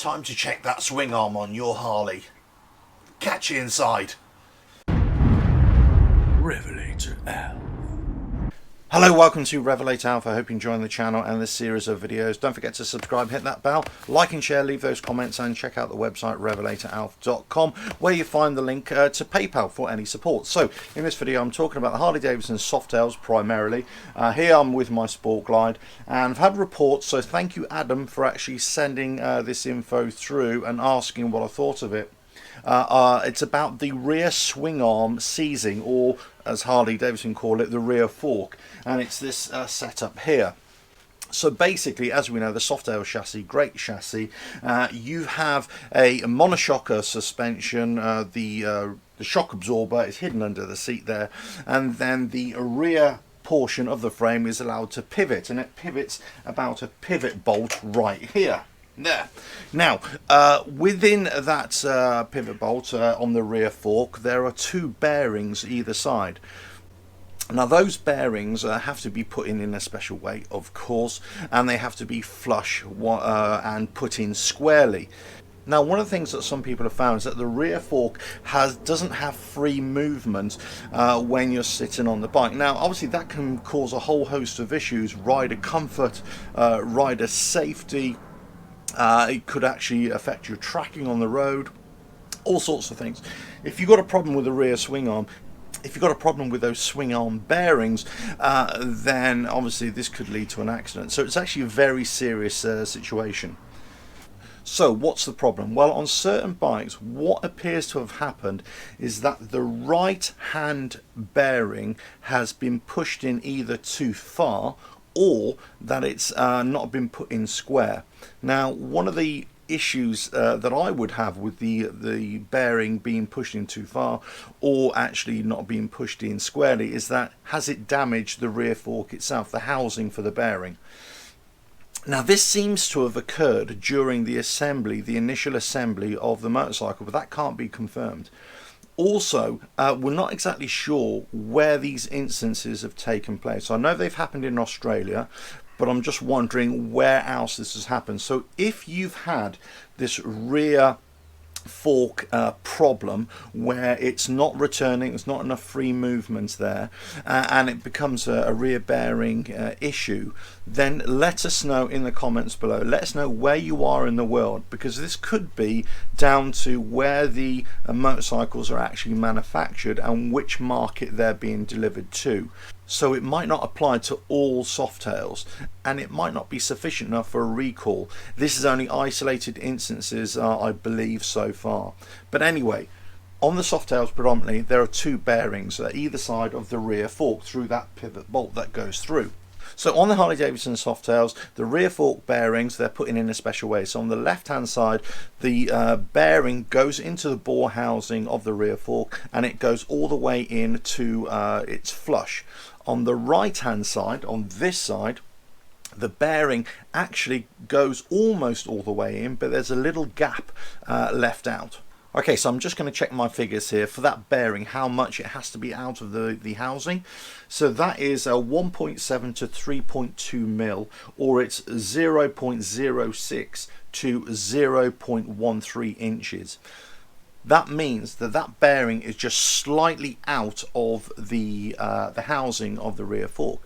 Time to check that swing arm on your Harley. Catch you inside. RevelatorAlf. Hello, welcome to RevelatorAlf. I hope you're enjoying the channel and this series of videos. Don't forget to subscribe, hit that bell, like and share, leave those comments, and check out the website RevelatorAlf.com, where you find the link to PayPal for any support. So in this video I'm talking about the Harley Davidson Softails primarily. Here I'm with my Sport Glide, and I've had reports, so thank you Adam for actually sending this info through and asking what I thought of it. It's about the rear swing arm seizing, or as Harley Davidson call it, the rear fork, and it's this setup here. So basically, as we know, the Softail chassis, great chassis. You have a monoshock suspension. The shock absorber is hidden under the seat there, and then the rear portion of the frame is allowed to pivot, and it pivots about a pivot bolt right here. There. Now, within that pivot bolt on the rear fork, there are two bearings either side. Now, those bearings have to be put in a special way, of course, and they have to be flush and put in squarely. Now, one of the things that some people have found is that the rear fork doesn't have free movement when you're sitting on the bike. Now, obviously, that can cause a whole host of issues: rider comfort, rider safety. It could actually affect your tracking on the road, all sorts of things. If you've got a problem with the rear swing arm, if you've got a problem with those swing arm bearings, then obviously this could lead to an accident. So it's actually a very serious situation. So what's the problem? Well, on certain bikes, what appears to have happened is that the right hand bearing has been pushed in either too far, or that it's not been put in square. Now, one of the issues that I would have with the bearing being pushed in too far, or actually not being pushed in squarely, is that has it damaged the rear fork itself, the housing for the bearing. Now, this seems to have occurred during the assembly, the initial assembly of the motorcycle, but that can't be confirmed. Also, we're not exactly sure where these instances have taken place. I know they've happened in Australia, but I'm just wondering where else this has happened. So if you've had this rear fork problem where it's not returning, there's not enough free movement there, and it becomes a rear bearing issue, then let us know in the comments below. Let us know where you are in the world, because this could be down to where the motorcycles are actually manufactured and which market they're being delivered to. So it might not apply to all Softails, and it might not be sufficient enough for a recall. This is only isolated instances, I believe, so far. But anyway, on the Softails predominantly, there are two bearings at either side of the rear fork through that pivot bolt that goes through. So on the Harley Davidson Softails, the rear fork bearings, they're put in a special way. So on the left hand side, the bearing goes into the bore housing of the rear fork, and it goes all the way in to its flush. On the right hand side, on this side, the bearing actually goes almost all the way in, but there's a little gap left out. Okay, so I'm just going to check my figures here for that bearing, how much it has to be out of the housing. So that is 1.7 to 3.2 mil, or it's 0.06 to 0.13 inches. That means that that bearing is just slightly out of the housing of the rear fork.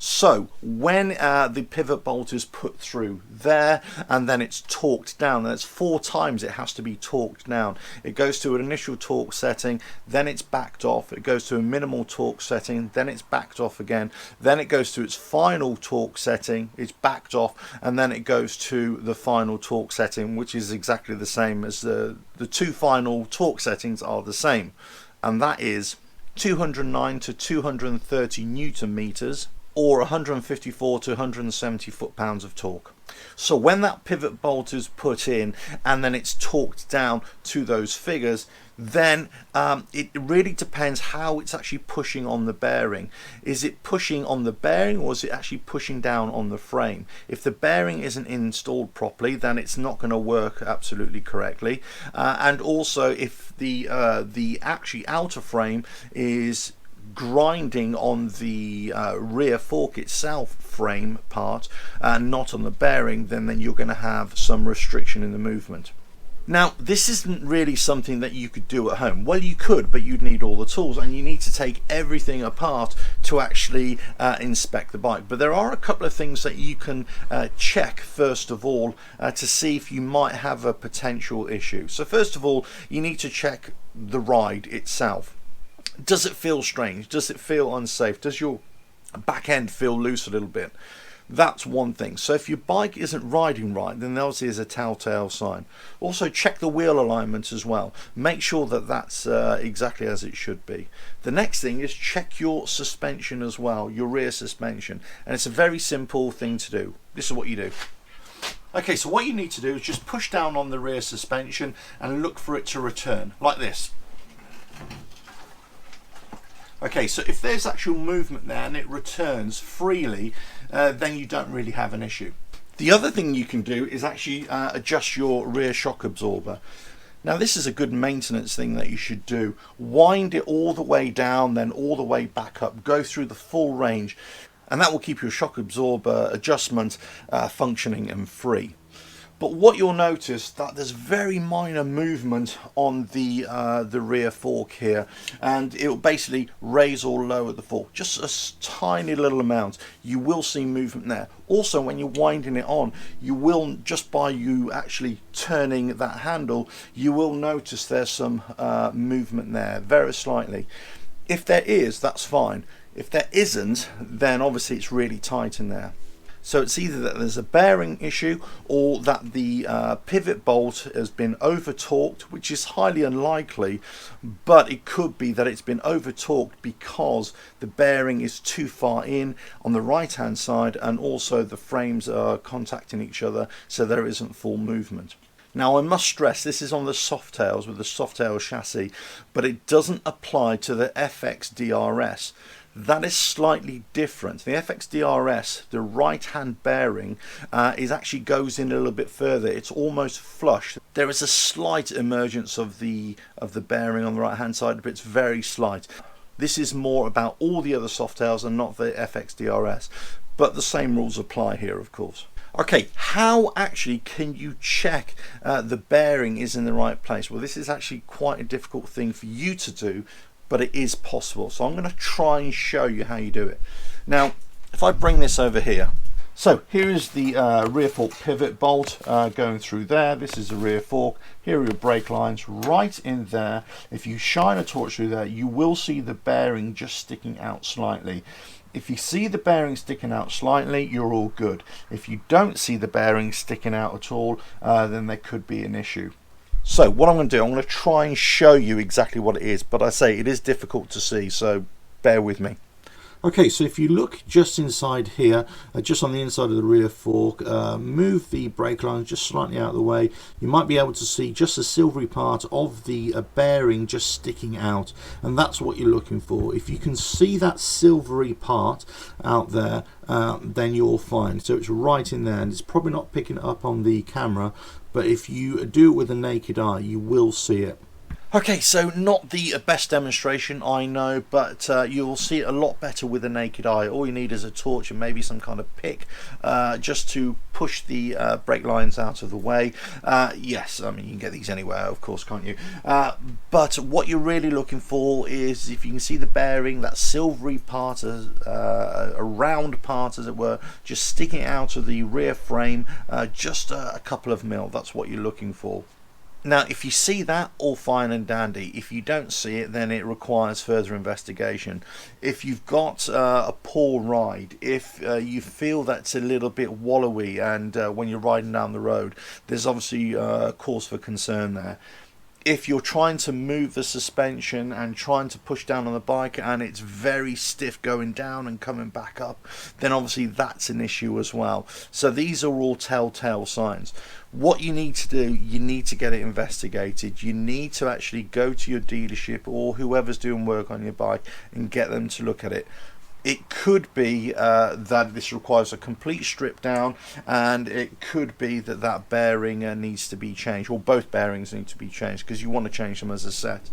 So when the pivot bolt is put through there, and then it's torqued down, that's 4 times it has to be torqued down. It goes to an initial torque setting, then it's backed off, it goes to a minimal torque setting, then it's backed off again, then it goes to its final torque setting, it's backed off, and then it goes to the final torque setting, which is exactly the same as the two final torque settings are the same, and that is 209 to 230 Newton meters, or 154 to 170 foot-pounds of torque. So when that pivot bolt is put in and then it's torqued down to those figures, then it really depends how it's actually pushing on the bearing. Is it pushing on the bearing, or is it actually pushing down on the frame? If the bearing isn't installed properly, then it's not going to work absolutely correctly. And also, if the actually outer frame is grinding on the rear fork itself frame part, not on the bearing, then you're going to have some restriction in the movement. Now, this isn't really something that you could do at home. Well, you could, but you'd need all the tools, and you need to take everything apart to actually inspect the bike. But there are a couple of things that you can check first of all to see if you might have a potential issue. So first of all, you need to check the ride itself. Does it feel strange? Does it feel unsafe? Does your back end feel loose a little bit? That's one thing. So if your bike isn't riding right, then obviously is a telltale sign. Also check the wheel alignment as well. Make sure that that's exactly as it should be. The next thing is check your suspension as well, your rear suspension. And it's a very simple thing to do. This is what you do. Okay, so what you need to do is just push down on the rear suspension and look for it to return, like this. Okay, so if there's actual movement there and it returns freely, then you don't really have an issue. The other thing you can do is actually adjust your rear shock absorber. Now this is a good maintenance thing that you should do. Wind it all the way down, then all the way back up. Go through the full range, and that will keep your shock absorber adjustment functioning and free. But what you'll notice that there's very minor movement on the rear fork here, and it will basically raise or lower the fork, just a tiny little amount. You will see movement there. Also, when you're winding it on, you will, just by you actually turning that handle, you will notice there's some movement there, very slightly. If there is, that's fine. If there isn't, then obviously it's really tight in there. So it's either that there's a bearing issue or that the pivot bolt has been over torqued, which is highly unlikely, but it could be that it's been over torqued because the bearing is too far in on the right hand side, and also the frames are contacting each other, so there isn't full movement. Now I must stress this is on the Softails with the Softail chassis, but it doesn't apply to the FX DRS. That is slightly different. The FX DRS, the right hand bearing, actually goes in a little bit further. It's almost flush. There is a slight emergence of the bearing on the right hand side, but it's very slight. This is more about all the other Softails and not the FX DRS, but the same rules apply here, of course. Okay, how actually can you check the bearing is in the right place? Well, this is actually quite a difficult thing for you to do, but it is possible. So I'm going to try and show you how you do it. Now, if I bring this over here, so here is the rear fork pivot bolt going through there. This is the rear fork. Here are your brake lines right in there. If you shine a torch through there, you will see the bearing just sticking out slightly. If you see the bearing sticking out slightly, you're all good. If you don't see the bearing sticking out at all, then there could be an issue. So what I'm going to do, I'm going to try and show you exactly what it is, but I say it is difficult to see, so bear with me. Okay, so if you look just inside here, just on the inside of the rear fork, move the brake lines just slightly out of the way, you might be able to see just a silvery part of the bearing just sticking out, and that's what you're looking for. If you can see that silvery part out there, then you're fine. So it's right in there, and it's probably not picking it up on the camera, but if you do it with a naked eye, you will see it. Okay, so not the best demonstration, I know, but you'll see it a lot better with a naked eye. All you need is a torch and maybe some kind of pick just to push the brake lines out of the way. Yes, I mean, you can get these anywhere, of course, can't you? But what you're really looking for is, if you can see the bearing, that silvery part, a round part, as it were, just sticking out of the rear frame, just a couple of mil. That's what you're looking for. Now, if you see that, all fine and dandy. If you don't see it, then it requires further investigation. If you've got a poor ride, if you feel that's a little bit wallowy, and when you're riding down the road, there's obviously cause for concern there. If you're trying to move the suspension and trying to push down on the bike and it's very stiff going down and coming back up, then obviously that's an issue as well. So these are all telltale signs. What you need to do, you need to get it investigated. You need to actually go to your dealership or whoever's doing work on your bike and get them to look at it. It could be that this requires a complete strip down, and it could be that that bearing needs to be changed, or both bearings need to be changed, because you want to change them as a set.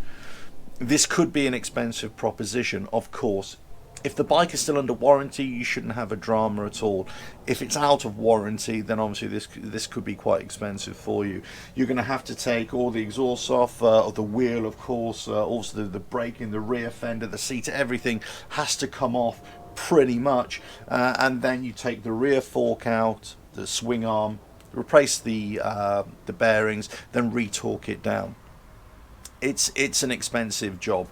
This could be an expensive proposition, of course. If the bike is still under warranty, you shouldn't have a drama at all. If it's out of warranty, then obviously this could be quite expensive for you. You're going to have to take all the exhaust off, the wheel, of course, also the braking, the rear fender, the seat, everything has to come off pretty much. And then you take the rear fork out, the swing arm, replace the bearings, then retorque it down. It's an expensive job,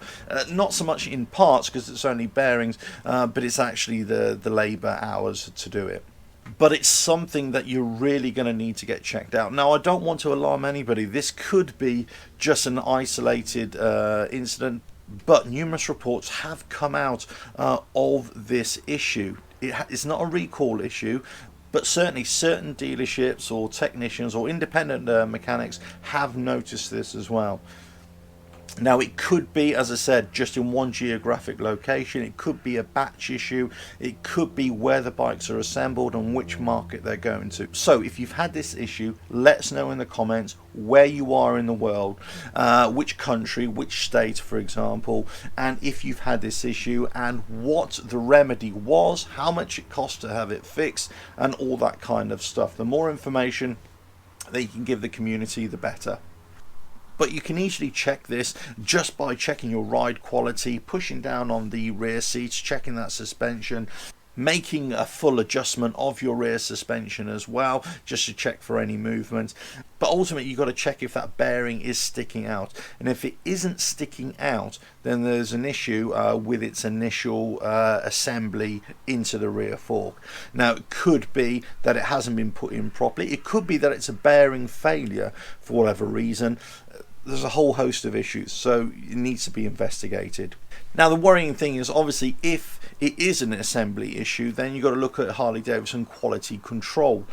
not so much in parts because it's only bearings, but it's actually the labour hours to do it. But it's something that you're really going to need to get checked out. Now, I don't want to alarm anybody. This could be just an isolated incident, but numerous reports have come out of this issue. It's not a recall issue, but certainly certain dealerships or technicians or independent mechanics have noticed this as well. Now, it could be, as I said, just in one geographic location. It could be a batch issue. It could be where the bikes are assembled and which market they're going to. So if you've had this issue, let us know in the comments where you are in the world, which country, which state, for example, and if you've had this issue and what the remedy was, how much it cost to have it fixed, and all that kind of stuff. The more information that you can give the community, the better. But you can easily check this just by checking your ride quality, pushing down on the rear seats, checking that suspension, making a full adjustment of your rear suspension as well, just to check for any movement. But ultimately, you've got to check if that bearing is sticking out. And if it isn't sticking out, then there's an issue with its initial assembly into the rear fork. Now, it could be that it hasn't been put in properly. It could be that it's a bearing failure for whatever reason. There's a whole host of issues, so it needs to be investigated. Now, the worrying thing is, obviously, if it is an assembly issue, then you've got to look at Harley Davidson quality control.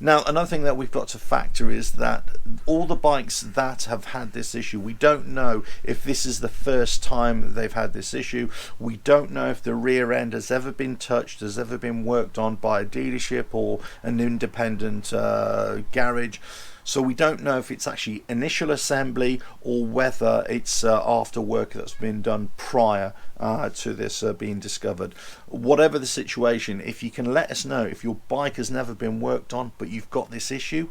Now, another thing that we've got to factor is that all the bikes that have had this issue, we don't know if this is the first time they've had this issue. We don't know if the rear end has ever been touched, has ever been worked on by a dealership or an independent garage. So we don't know if it's actually initial assembly or whether it's after work that's been done prior to this being discovered. Whatever the situation, if you can let us know if your bike has never been worked on but you've got this issue,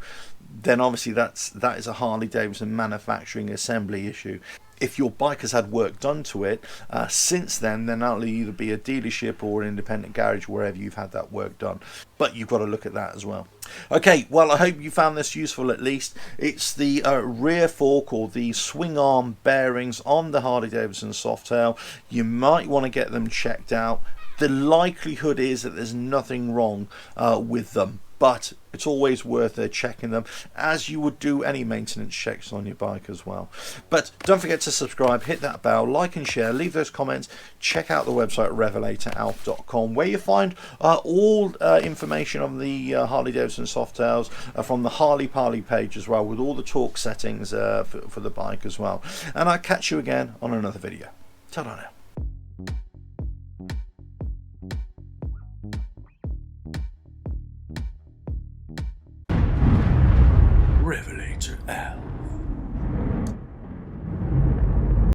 then obviously that is a Harley Davidson manufacturing assembly issue. If your bike has had work done to it since then that'll either be a dealership or an independent garage, wherever you've had that work done. But you've got to look at that as well. Okay, well, I hope you found this useful at least. It's the rear fork or the swing arm bearings on the Harley Davidson Softail. You might want to get them checked out. The likelihood is that there's nothing wrong with them, but it's always worth checking them, as you would do any maintenance checks on your bike as well. But don't forget to subscribe, hit that bell, like and share, leave those comments. Check out the website RevelatorAlf.com, where you find all information on the Harley Davidson Softails from the Harley Parley page as well, with all the torque settings for the bike as well. And I'll catch you again on another video. Ta-da now. RevelatorAlf.